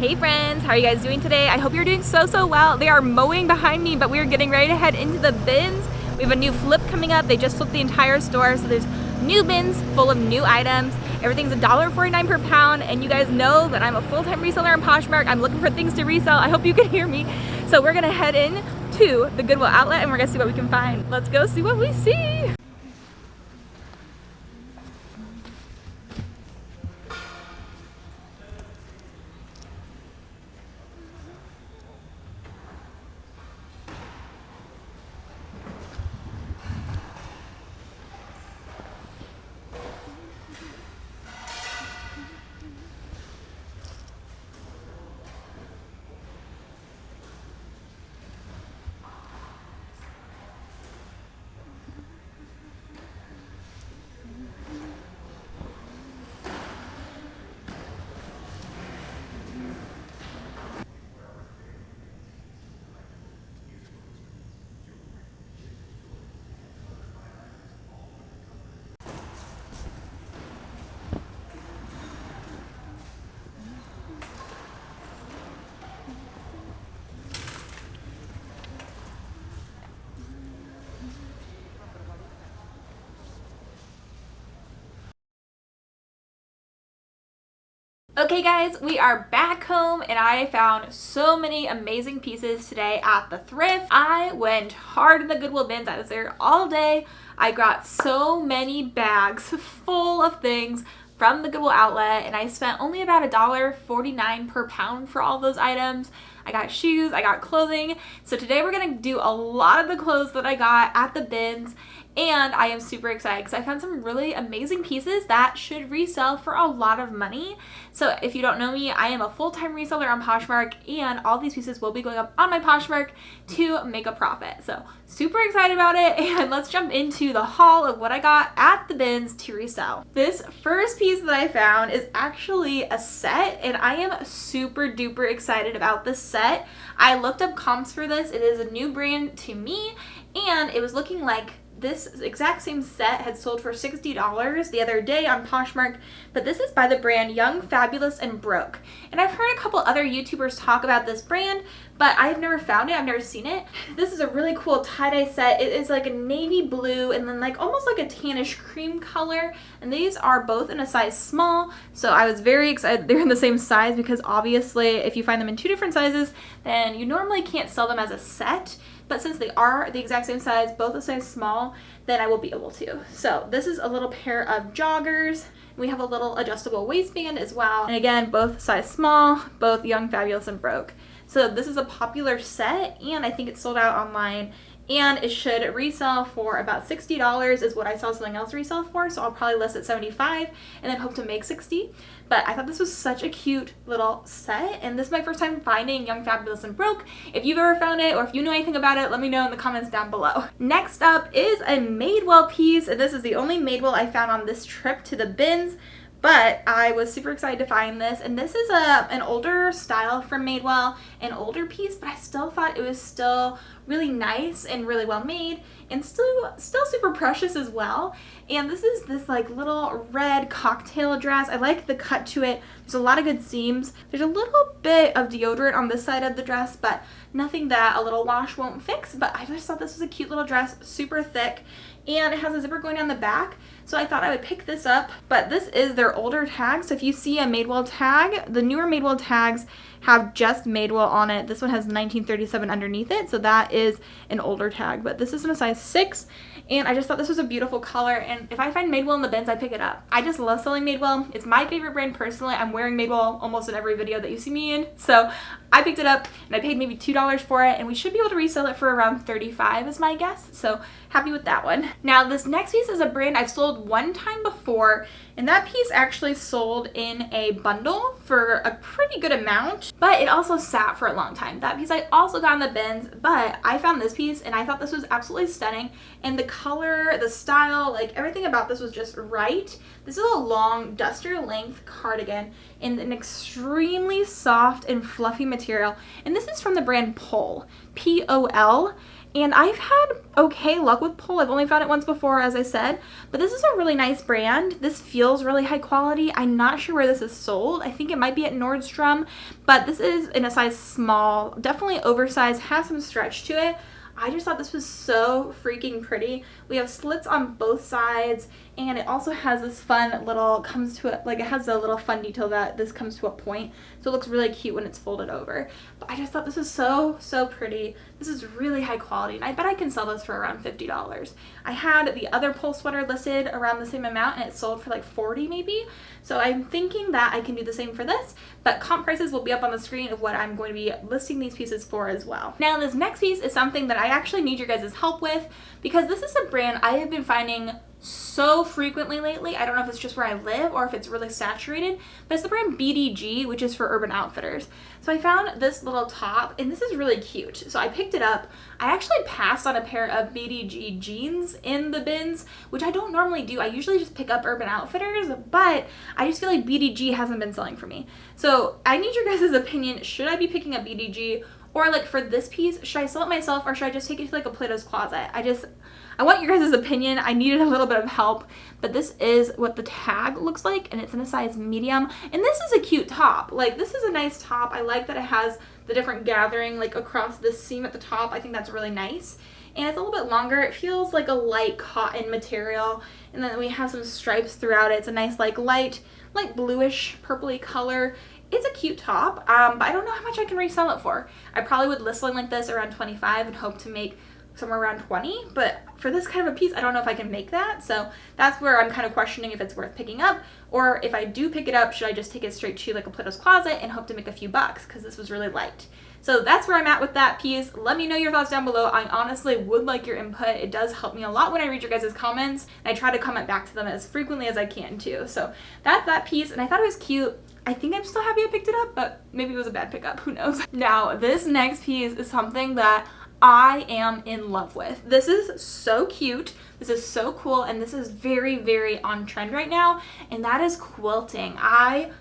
Hey friends, how are you guys doing today? I hope you're doing so well. They are mowing behind me, but we are getting ready to head into the bins. We have a new flip coming up. They just flipped the entire store, so there's new bins full of new items. Everything's $1.49 per pound, and you guys know that I'm a full-time reseller on Poshmark. I'm looking for things to resell. I hope you can hear me. So we're gonna head in to the Goodwill outlet and we're gonna see what we can find. Let's go see what we see. Okay guys, we are back home and I found so many amazing pieces today at the thrift. I went hard in the Goodwill bins. I was there all day. I got so many bags full of things from the Goodwill outlet and I spent only about $1.49 per pound for all those items. I got shoes, I got clothing. So today we're gonna do a lot of the clothes that I got at the bins, and I am super excited because I found some really amazing pieces that should resell for a lot of money. So if you don't know me, I am a full-time reseller on Poshmark, and all these pieces will be going up on my Poshmark to make a profit. So super excited about it, and let's jump into the haul of what I got at the bins to resell. This first piece that I found is actually a set, and I am super duper excited about this set. I looked up comps for this. It is a new brand to me, and it was looking like this exact same set had sold for $60 the other day on Poshmark, but this is by the brand Young, Fabulous, and Broke. And I've heard a couple other YouTubers talk about this brand, but I've never found it. I've never seen it. This is a really cool tie-dye set. It is like a navy blue and then like almost like a tannish cream color. And these are both in a size small. So I was very excited they're in the same size because obviously if you find them in two different sizes, then you normally can't sell them as a set. But since they are the exact same size, both a size small, then I will be able to. So this is a little pair of joggers. We have a little adjustable waistband as well. And again, both size small, both Young, Fabulous, and Broke. So this is a popular set, and I think it's sold out online. And it should resell for about $60 is what I saw something else resell for. So I'll probably list at $75 and then hope to make $60. But I thought this was such a cute little set. And this is my first time finding Young, Fabulous, and Broke. If you've ever found it or if you know anything about it, let me know in the comments down below. Next up is a Madewell piece. And this is the only Madewell I found on this trip to the bins. But I was super excited to find this, and this is an older style from Madewell, an older piece, but I still thought it was still really nice and really well made and still super precious as well. And this is this like little red cocktail dress. I like the cut to it. There's a lot of good seams. There's a little bit of deodorant on this side of the dress, but nothing that a little wash won't fix. But I just thought this was a cute little dress, super thick, and it has a zipper going down the back. So I thought I would pick this up, but this is their older tag. So if you see a Madewell tag, the newer Madewell tags have just Madewell on it. This one has 1937 underneath it, so that is an older tag, but this is in a size 6, and I just thought this was a beautiful color, and if I find Madewell in the bins, I pick it up. I just love selling Madewell. It's my favorite brand personally. I'm wearing Madewell almost in every video that you see me in, so I picked it up, and I paid maybe $2 for it, and we should be able to resell it for around $35 is my guess, so happy with that one. Now, this next piece is a brand I've sold one time before, and that piece actually sold in a bundle for a pretty good amount, but it also sat for a long time. That piece I also got in the bins, but I found this piece and I thought this was absolutely stunning, and the color, the style, like everything about this was just right. This is a long duster length cardigan in an extremely soft and fluffy material, and this is from the brand Pol, P-O-L. And I've had okay luck with Pole. I've only found it once before, as I said, but this is a really nice brand. This feels really high quality. I'm not sure where this is sold. I think it might be at Nordstrom, but this is in a size small, definitely oversized, has some stretch to it. I just thought this was so freaking pretty. We have slits on both sides, and it also has this fun little, comes to it, like it has a little fun detail that this comes to a point, so it looks really cute when it's folded over. But I just thought this was so pretty. This is really high quality, and I bet I can sell this for around $50. I had the other Pole sweater listed around the same amount, and it sold for like 40 maybe. So I'm thinking that I can do the same for this, but comp prices will be up on the screen of what I'm going to be listing these pieces for as well. Now this next piece is something that I actually need your guys' help with, because this is a brand I have been finding so frequently lately. I don't know if it's just where I live or if it's really saturated, but it's the brand BDG, which is for Urban Outfitters. So I found this little top, and this is really cute. So I picked it up. I actually passed on a pair of BDG jeans in the bins, which I don't normally do. I usually just pick up Urban Outfitters, but I just feel like BDG hasn't been selling for me. So I need your guys' opinion. Should I be picking up BDG? Or like for this piece, should I sell it myself or should I just take it to like a Plato's Closet? I want your guys' opinion. I needed a little bit of help, but this is what the tag looks like, and it's in a size medium. And this is a cute top. Like, this is a nice top. I like that it has the different gathering like across this seam at the top. I think that's really nice. And it's a little bit longer. It feels like a light cotton material. And then we have some stripes throughout it. It's a nice like light bluish purpley color. It's a cute top, but I don't know how much I can resell it for. I probably would list one like this around 25 and hope to make somewhere around 20, but for this kind of a piece, I don't know if I can make that. So that's where I'm kind of questioning if it's worth picking up, or if I do pick it up, should I just take it straight to like a Plato's Closet and hope to make a few bucks, because this was really light. So that's where I'm at with that piece. Let me know your thoughts down below. I honestly would like your input. It does help me a lot when I read your guys' comments, and I try to comment back to them as frequently as I can too. So that's that piece, and I thought it was cute. I think I'm still happy I picked it up, but maybe it was a bad pickup, who knows. Now, this next piece is something that I am in love with. This is so cute, this is so cool, and this is very on trend right now, and that is quilting. I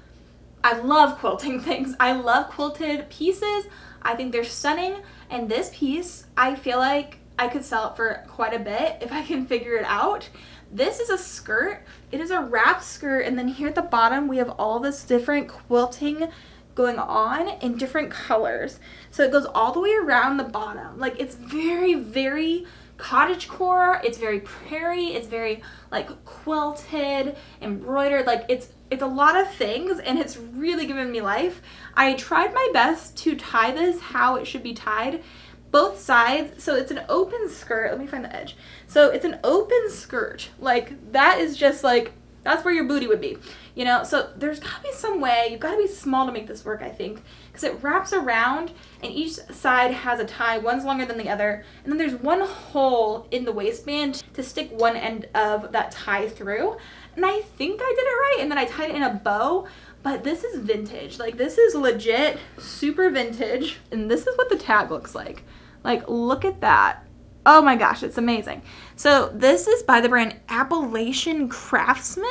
love quilting things. I love quilted pieces. I think they're stunning, and this piece, I feel like I could sell it for quite a bit if I can figure it out. This is a skirt. It is a wrap skirt, and then here at the bottom we have all this different quilting going on in different colors. So it goes all the way around the bottom. Like, it's very cottagecore. It's very prairie. It's very like quilted, embroidered. Like, it's a lot of things, and it's really given me life. I tried my best to tie this how it should be tied, both sides. So it's an open skirt. Let me find the edge. So it's an open skirt. Like, that is just like, that's where your booty would be, you know? So there's gotta be some way. You've gotta be small to make this work, I think, because it wraps around and each side has a tie. One's longer than the other. And then there's one hole in the waistband to stick one end of that tie through. And I think I did it right. And then I tied it in a bow. But this is vintage. Like, this is legit super vintage. And this is what the tag looks like. Like, look at that. Oh my gosh, it's amazing. So this is by the brand Appalachian Craftsman,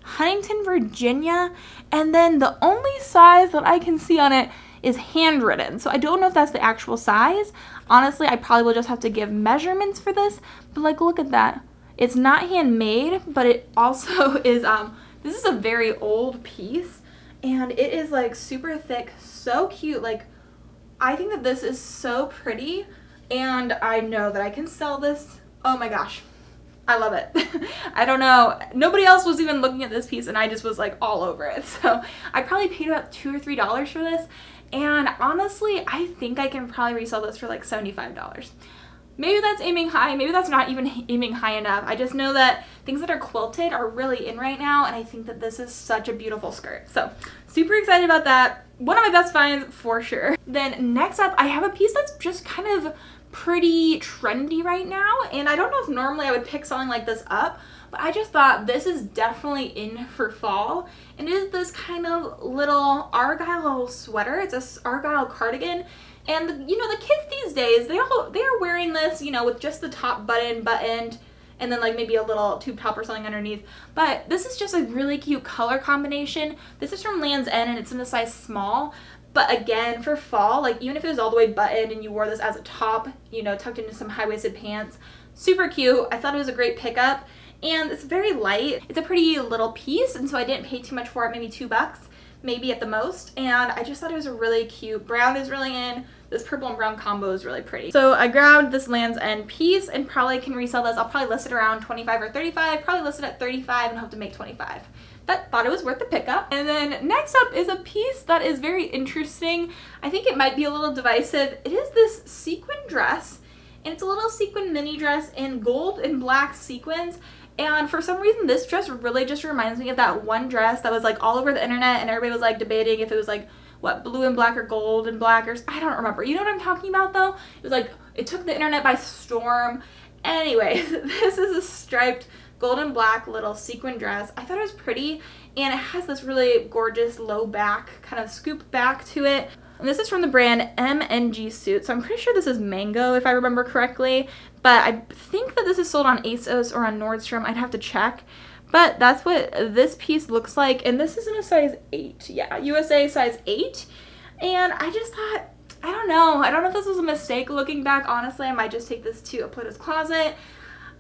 Huntington, Virginia. And then the only size that I can see on it is handwritten. So I don't know if that's the actual size. Honestly, I probably will just have to give measurements for this. But like, look at that. It's not handmade, but it also is, this is a very old piece. And it is like super thick, so cute. Like, I think that this is so pretty, and I know that I can sell this. Oh my gosh, I love it. I don't know, nobody else was even looking at this piece, and I just was like all over it. So I probably paid about $2 or $3 for this, and honestly, I think I can probably resell this for like $75. Maybe that's aiming high, maybe that's not even aiming high enough. I just know that things that are quilted are really in right now, and I think that this is such a beautiful skirt. So super excited about that. One of my best finds for sure. Then next up, I have a piece that's just kind of pretty trendy right now, and I don't know if normally I would pick something like this up, but I just thought this is definitely in for fall. And it is this kind of little Argyle sweater. It's a Argyle cardigan. And, you know, the kids these days, they are wearing this, you know, with just the top buttoned, and then like maybe a little tube top or something underneath. But this is just a really cute color combination. This is from Land's End, and it's in a size small. But again, for fall, like even if it was all the way buttoned and you wore this as a top, you know, tucked into some high-waisted pants, super cute. I thought it was a great pickup, and it's very light. It's a pretty little piece, and so I didn't pay too much for it, maybe $2, maybe at the most, and I just thought it was a really cute. Brown is really in. This purple and brown combo is really pretty. So I grabbed this Land's End piece and probably can resell this. I'll probably list it around 25 or 35, probably list it at 35 and hope to make 25. But thought it was worth the pickup. And then next up is a piece that is very interesting. I think it might be a little divisive. It is this sequin dress, and it's a little sequin mini dress in gold and black sequins. And for some reason, this dress really just reminds me of that one dress that was like all over the internet, and everybody was like debating if it was like, what, blue and black or gold and black, or I don't remember. You know what I'm talking about though? It was like, it took the internet by storm. Anyway, this is a striped gold and black little sequin dress. I thought it was pretty, and it has this really gorgeous low back, kind of scoop back to it. And this is from the brand MNG Suit, so I'm pretty sure this is Mango if I remember correctly, but I think that this is sold on ASOS or on Nordstrom. I'd have to check, but that's what this piece looks like, and this is in a size 8. Yeah, USA size 8, and I just thought, I don't know if this was a mistake looking back. Honestly, I might just take this to Athleta's closet.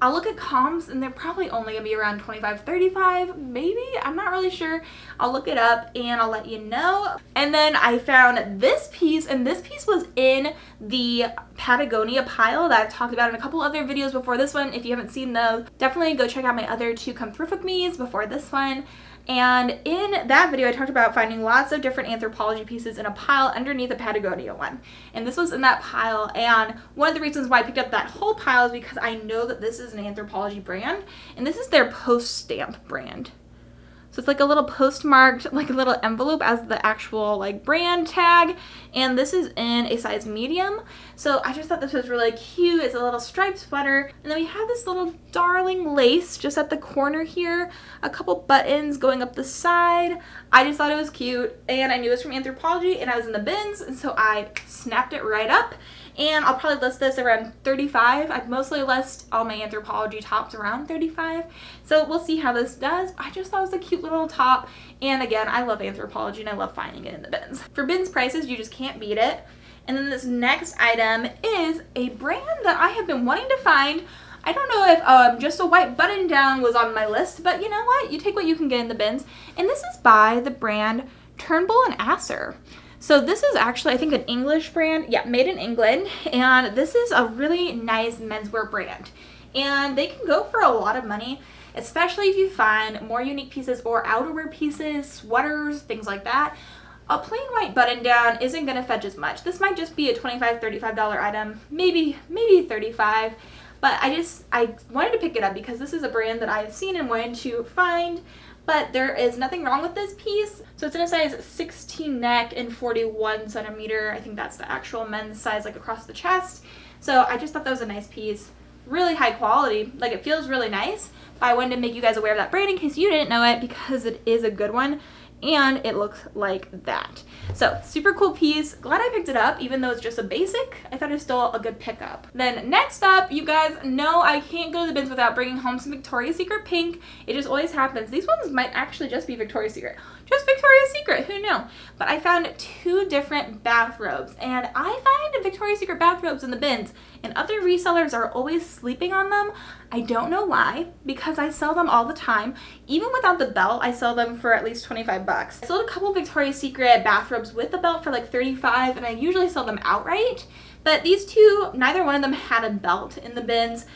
I'll look at comps, and they're probably only going to be around 25, 35, maybe. I'm not really sure. I'll look it up, and I'll let you know. And then I found this piece, and this piece was in the Patagonia pile that I've talked about in a couple other videos before this one. If you haven't seen those, definitely go check out my other 2 Come Thrift With Me's before this one. And in that video, I talked about finding lots of different Anthropology pieces in a pile underneath the Patagonia one. And this was in that pile, and one of the reasons why I picked up that whole pile is because I know that this is an Anthropology brand, and this is their post stamp brand. So it's like a little postmarked, like a little envelope as the actual like brand tag, and this is in a size medium. So I just thought this was really cute. It's a little striped sweater, and then we have this little darling lace just at the corner here, a couple buttons going up the side. I just thought it was cute, and I knew it was from Anthropology, and I was in the bins, and so I snapped it right up. And I'll probably list this around 35. I've mostly list all my Anthropology tops around 35. So we'll see how this does. I just thought it was a cute little top. And again, I love Anthropology and I love finding it in the bins. For bins prices, you just can't beat it. And then this next item is a brand that I have been wanting to find. I don't know if just a white button down was on my list, but you know what? You take what you can get in the bins. And this is by the brand Turnbull and Asser. So this is actually, I think, an English brand. Yeah, made in England. And this is a really nice menswear brand. And they can go for a lot of money, especially if you find more unique pieces or outerwear pieces, sweaters, things like that. A plain white button down isn't going to fetch as much. This might just be a $25, $35 item, maybe 35. But I wanted to pick it up because this is a brand that I've seen and wanted to find. But there is nothing wrong with this piece. So it's in a size 16 neck and 41 centimeter. I think that's the actual men's size, like across the chest. So I just thought that was a nice piece. Really high quality. Like, it feels really nice. But I wanted to make you guys aware of that brand in case you didn't know it, because it is a good one. And it looks like that. So super cool piece. Glad I picked it up, even though it's just a basic. I thought it was still a good pickup. Then next up, you guys know I can't go to the bins without bringing home some Victoria's Secret pink. It just always happens. These ones might actually just be Victoria's Secret. Just Victoria's Secret, who knew? But I found 2 different bathrobes, and I find Victoria's Secret bathrobes in the bins, and other resellers are always sleeping on them. I don't know why, because I sell them all the time. Even without the belt, I sell them for at least 25 bucks. I sold a couple Victoria's Secret bathrobes with the belt for like 35, and I usually sell them outright. But these 2, neither one of them had a belt in the bins,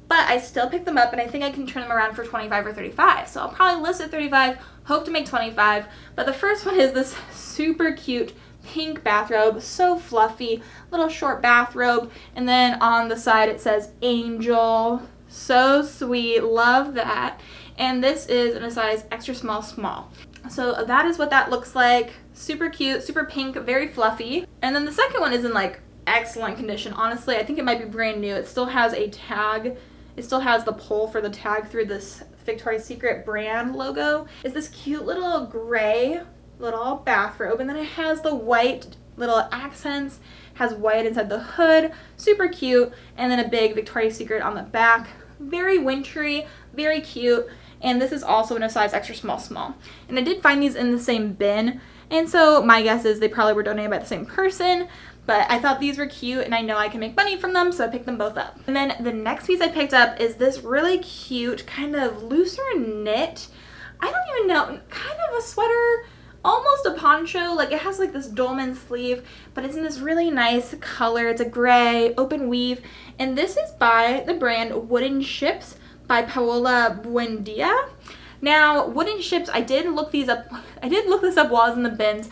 but I still picked them up, and I think I can turn them around for 25 or 35. So I'll probably list at 35, hope to make 25. But the first one is this super cute pink bathrobe, so fluffy, little short bathrobe, and then on the side it says Angel. So sweet, love that. And this is in a size extra small, small. So that is what that looks like. Super cute, super pink, very fluffy. And then the second one is in like excellent condition. Honestly, I think it might be brand new. It still has a tag. It still has the pull for the tag through this Victoria's Secret brand logo. It's this cute little gray little bathrobe, and then it has the white little accents, has white inside the hood, super cute, and then a big Victoria's Secret on the back. Very wintry, very cute, and this is also in a size extra small, small. And I did find these in the same bin, And so my guess is they probably were donated by the same person. But I thought these were cute and I know I can make money from them, so I picked them both up. And then the next piece I picked up is this really cute kind of looser knit, I don't even know, kind of a sweater, almost a poncho. Like it has like this dolman sleeve, but it's in this really nice color. It's a gray open weave, and this is by the brand Wooden Ships by Paola Buendia. Now Wooden Ships, I did look this up while I was in the bins.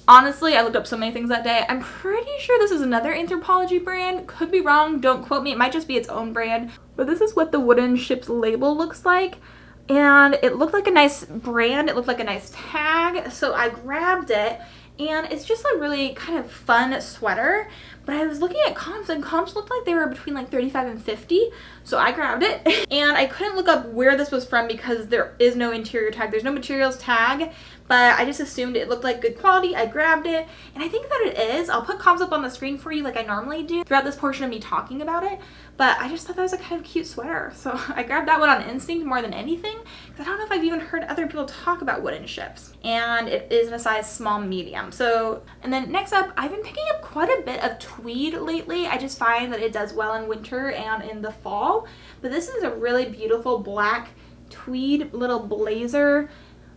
Honestly, I looked up so many things that day. I'm pretty sure this is another Anthropology brand. Could be wrong, don't quote me. It might just be its own brand. But this is what the Wooden Ships label looks like. And it looked like a nice brand. It looked like a nice tag. So I grabbed it. And it's just a really kind of fun sweater. But I was looking at comps, and comps looked like they were between like 35 and 50. So I grabbed it. And I couldn't look up where this was from because there is no interior tag. There's no materials tag. But I just assumed it looked like good quality. I grabbed it. And I think that it is. I'll put comps up on the screen for you like I normally do throughout this portion of me talking about it. But I just thought that was a kind of cute sweater. So I grabbed that one on instinct more than anything. Because I don't know if I've even heard other people talk about Wooden Ships. And it is in a size small medium. So, and then next up, I've been picking up quite a bit of tweed lately. I just find that it does well in winter and in the fall. But this is a really beautiful black tweed little blazer.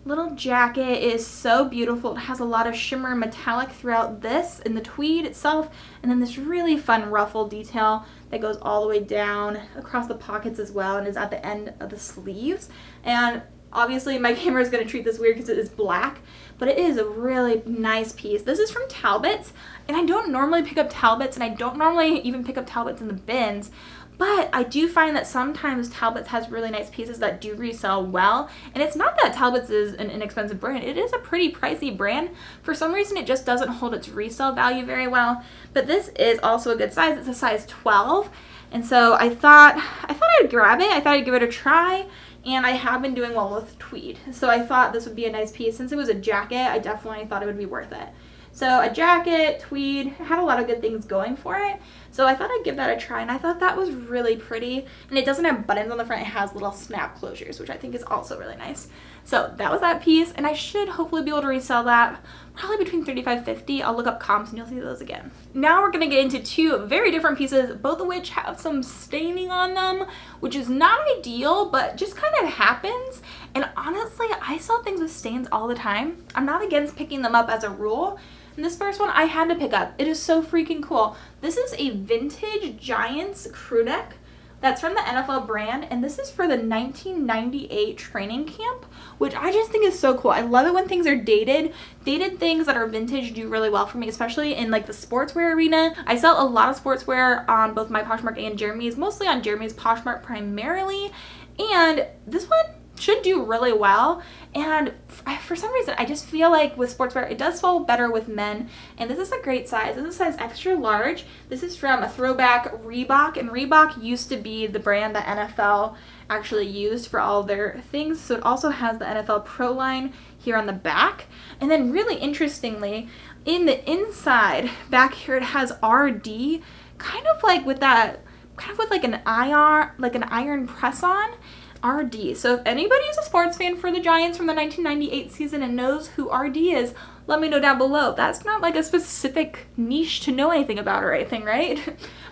Little jacket is so beautiful. It has a lot of shimmer metallic throughout this in the tweed itself, and then this really fun ruffle detail that goes all the way down across the pockets as well and is at the end of the sleeves. And obviously my camera is going to treat this weird because it is black, but it is a really nice piece. This is from Talbots, and I don't normally pick up Talbots, and I don't normally even pick up Talbots in the bins. But I do find that sometimes Talbots has really nice pieces that do resell well. And it's not that Talbots is an inexpensive brand. It is a pretty pricey brand. For some reason, it just doesn't hold its resale value very well. But this is also a good size. It's a size 12. And so I thought I'd grab it. I thought I'd give it a try. And I have been doing well with tweed. So I thought this would be a nice piece. Since it was a jacket, I definitely thought it would be worth it. So a jacket, tweed, had a lot of good things going for it. So I thought I'd give that a try, and I thought that was really pretty. And it doesn't have buttons on the front, it has little snap closures, which I think is also really nice. So that was that piece, and I should hopefully be able to resell that probably between $35 and $50. I'll look up comps and you'll see those again. Now we're gonna get into two very different pieces, both of which have some staining on them, which is not ideal, but just kind of happens. And honestly, I sell things with stains all the time. I'm not against picking them up as a rule. And this first one I had to pick up. It is so freaking cool. This is a vintage Giants crew neck that's from the NFL brand, and this is for the 1998 training camp, which I just think is so cool. I love it when things are dated. Dated things that are vintage do really well for me, especially in like the sportswear arena. I sell a lot of sportswear on both my Poshmark and Jeremy's, mostly on Jeremy's Poshmark primarily, and this one should do really well. And for some reason I just feel like with sportswear it does fall better with men, and this is a great size. This is a size extra large. This is from a throwback Reebok, and Reebok used to be the brand that NFL actually used for all their things, so it also has the NFL Pro line here on the back. And then really interestingly, in the inside back here it has RD, kind of like with like an iron press on. RD. So if anybody is a sports fan for the Giants from the 1998 season and knows who RD is, let me know down below. That's not like a specific niche to know anything about or anything, right?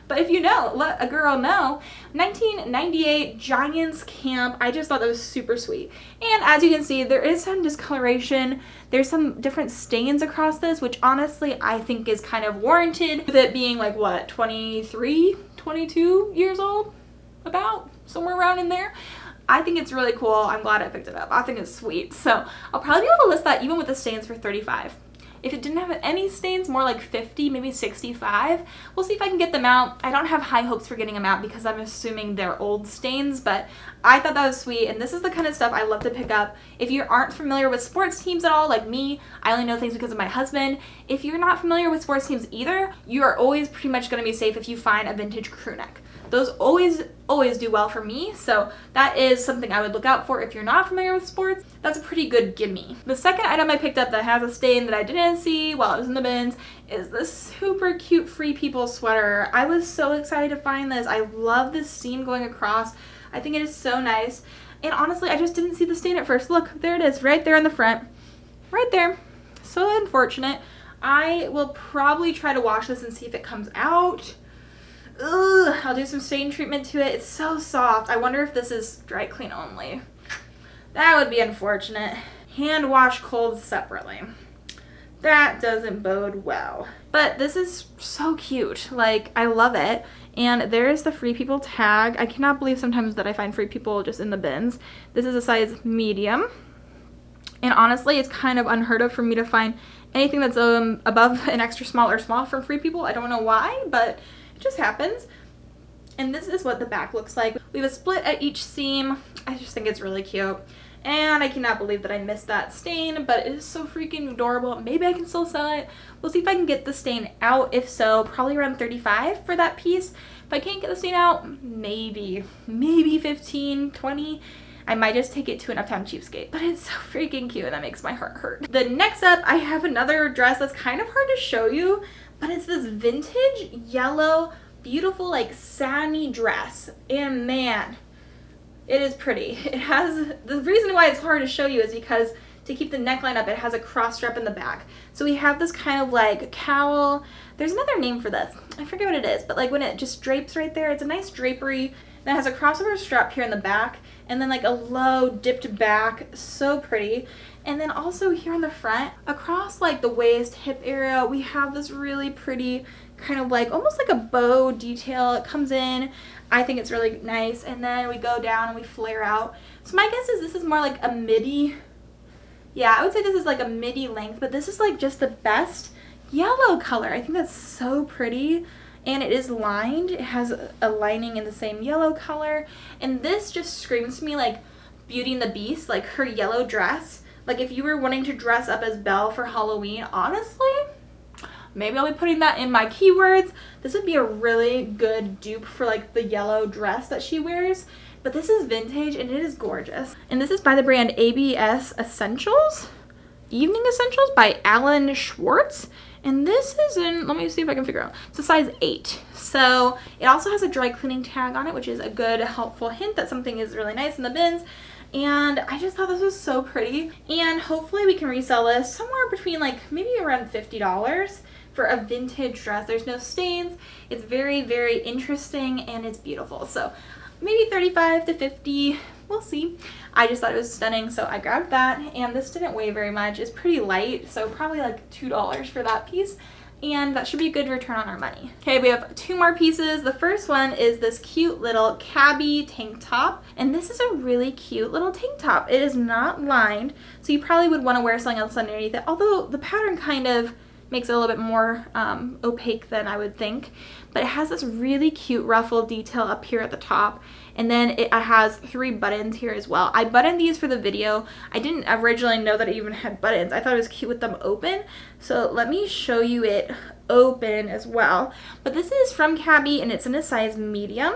But if you know, let a girl know. 1998 Giants camp. I just thought that was super sweet. And as you can see, there is some discoloration. There's some different stains across this, which honestly I think is kind of warranted with it being like what, 23, 22 years old? About somewhere around in there. I think it's really cool. I'm glad I picked it up. I think it's sweet. So I'll probably be able to list that even with the stains for $35. If it didn't have any stains, more like $50, maybe $65. We'll see if I can get them out. I don't have high hopes for getting them out because I'm assuming they're old stains, but I thought that was sweet, and this is the kind of stuff I love to pick up. If you aren't familiar with sports teams at all, like me, I only know things because of my husband. If you're not familiar with sports teams either, you are always pretty much going to be safe if you find a vintage crew neck. Those always do well for me, so that is something I would look out for if you're not familiar with sports. That's a pretty good gimme. The second item I picked up that has a stain that I didn't see while I was in the bins is this super cute Free People sweater. I was so excited to find this. I love this seam going across. I think it is so nice. And honestly, I just didn't see the stain at first. Look, there it is, right there in the front. Right there. So unfortunate. I will probably try to wash this and see if it comes out. Ugh, I'll do some stain treatment to it. It's so soft. I wonder if this is dry clean only. That would be unfortunate. Hand wash cold separately. That doesn't bode well. But this is so cute. Like, I love it. And there's the Free People tag. I cannot believe sometimes that I find Free People just in the bins. This is a size medium. And honestly, it's kind of unheard of for me to find anything that's above an extra small or small from Free People. I don't know why, but it just happens. And this is what the back looks like. We have a split at each seam. I just think it's really cute. And I cannot believe that I missed that stain, but it is so freaking adorable. Maybe I can still sell it. We'll see if I can get the stain out. If so, probably around $35 for that piece. If I can't get the stain out, maybe $15, $20. I might just take it to an Uptown Cheapskate, but it's so freaking cute and that makes my heart hurt. The next up, I have another dress that's kind of hard to show you, but it's this vintage yellow, beautiful, like satiny dress. And man, it is pretty. It has, the reason why it's hard to show you is because to keep the neckline up, it has a cross strap in the back. So we have this kind of like cowl. There's another name for this. I forget what it is, but like when it just drapes right there, it's a nice drapery. That has a crossover strap here in the back and then like a low dipped back. So pretty. And then also here on the front, across like the waist, hip area, we have this really pretty kind of like almost like a bow detail. It comes in. I think it's really nice. And then we go down and we flare out. So my guess is this is more like a midi. Yeah, I would say this is like a midi length, but this is like just the best yellow color. I think that's so pretty. And it is lined. It has a lining in the same yellow color. And this just screams to me like Beauty and the Beast, like her yellow dress. Like if you were wanting to dress up as Belle for Halloween, honestly, maybe I'll be putting that in my keywords. This would be a really good dupe for like the yellow dress that she wears. But this is vintage and it is gorgeous. And this is by the brand ABS Essentials. Evening Essentials by Alan Schwartz. And this is in, let me see if I can figure out, it's a size 8. So it also has a dry cleaning tag on it, which is a good helpful hint that something is really nice in the bins. And I just thought this was so pretty. And hopefully we can resell this somewhere between like maybe around $50 for a vintage dress. There's no stains. It's very, very interesting and it's beautiful. So maybe 35 to 50. We'll see. I just thought it was stunning, so I grabbed that, and this didn't weigh very much. It's pretty light, so probably like $2 for that piece, and that should be a good return on our money. Okay, we have 2 more pieces. The first one is this cute little Cabby tank top, and this is a really cute little tank top. It is not lined, so you probably would want to wear something else underneath it, although the pattern kind of makes it a little bit more opaque than I would think. But it has this really cute ruffle detail up here at the top. And then it has 3 buttons here as well. I buttoned these for the video. I didn't originally know that it even had buttons. I thought it was cute with them open. So let me show you it open as well. But this is from Cabby and it's in a size medium.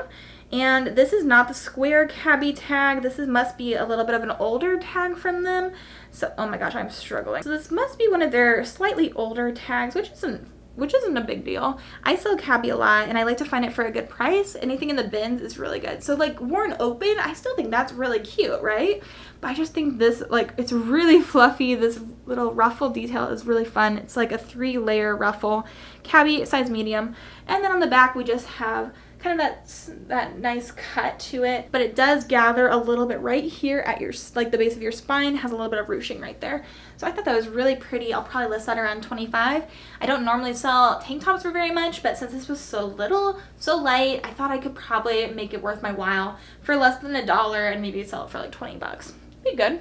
And this is not the square Cabby tag. This must be a little bit of an older tag from them. So, oh my gosh, I'm struggling. So this must be one of their slightly older tags, which isn't a big deal. I sell Cabby a lot and I like to find it for a good price. Anything in the bins is really good. So like worn open, I still think that's really cute, right? But I just think this, like, it's really fluffy. This little ruffle detail is really fun. It's like a 3-layer ruffle. Cabby size medium. And then on the back we just have kind of that nice cut to it, but it does gather a little bit right here at your, like the base of your spine, has a little bit of ruching right there. So I thought that was really pretty. I'll probably list that around $25. I don't normally sell tank tops for very much, but since this was so little, so light, I thought I could probably make it worth my while for less than $1 and maybe sell it for like 20 bucks. Be good.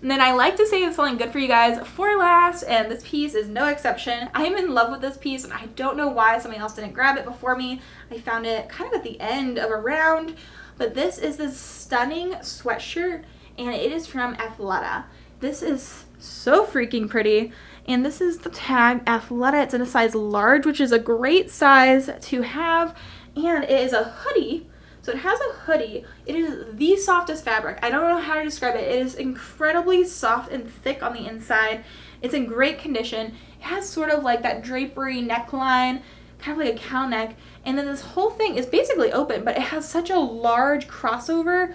And then I like to save something good for you guys for last, and this piece is no exception. I am in love with this piece, and I don't know why somebody else didn't grab it before me. I found it kind of at the end of a round, but this is this stunning sweatshirt, and it is from Athleta. This is so freaking pretty, and this is the tag Athleta. It's in a size large, which is a great size to have, and it is a hoodie. So it has a hoodie. It is the softest fabric. I don't know how to describe it. It is incredibly soft and thick on the inside. It's in great condition. It has sort of like that drapery neckline, kind of like a cow neck. And then this whole thing is basically open, but it has such a large crossover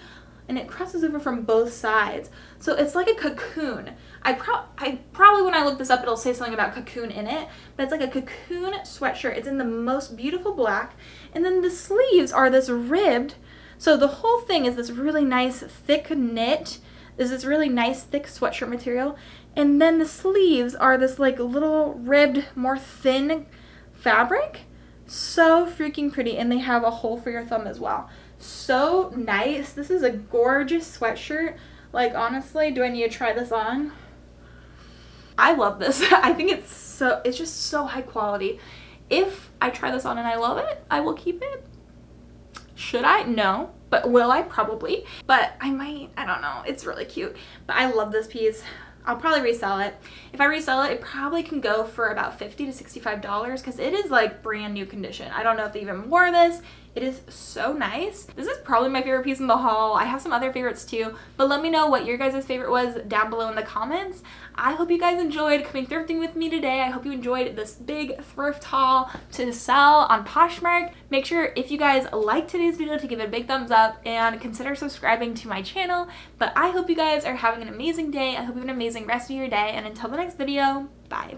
and it crosses over from both sides. So it's like a cocoon. I probably, when I look this up, it'll say something about cocoon in it, but it's like a cocoon sweatshirt. It's in the most beautiful black, and then the sleeves are this ribbed. So the whole thing is this really nice thick knit. This is really nice thick sweatshirt material, and then the sleeves are this like little ribbed, more thin fabric. So freaking pretty, and they have a hole for your thumb as well. So nice. This is a gorgeous sweatshirt. Like, honestly, do I need to try this on? I love this. I think it's just so high quality. If I try this on and I love it, I will keep it. Should I? No. But will I? Probably. But I might. I don't know. It's really cute. But I love this piece. I'll probably resell it. If I resell it, it probably can go for about $50 to $65 because it is like brand new condition. I don't know if they even wore this. It is so nice. This is probably my favorite piece in the haul. I have some other favorites too, but let me know what your guys' favorite was down below in the comments. I hope you guys enjoyed coming thrifting with me today. I hope you enjoyed this big thrift haul to sell on Poshmark. Make sure if you guys liked today's video to give it a big thumbs up and consider subscribing to my channel. But I hope you guys are having an amazing day. I hope you have an amazing rest of your day, and until the next video, bye.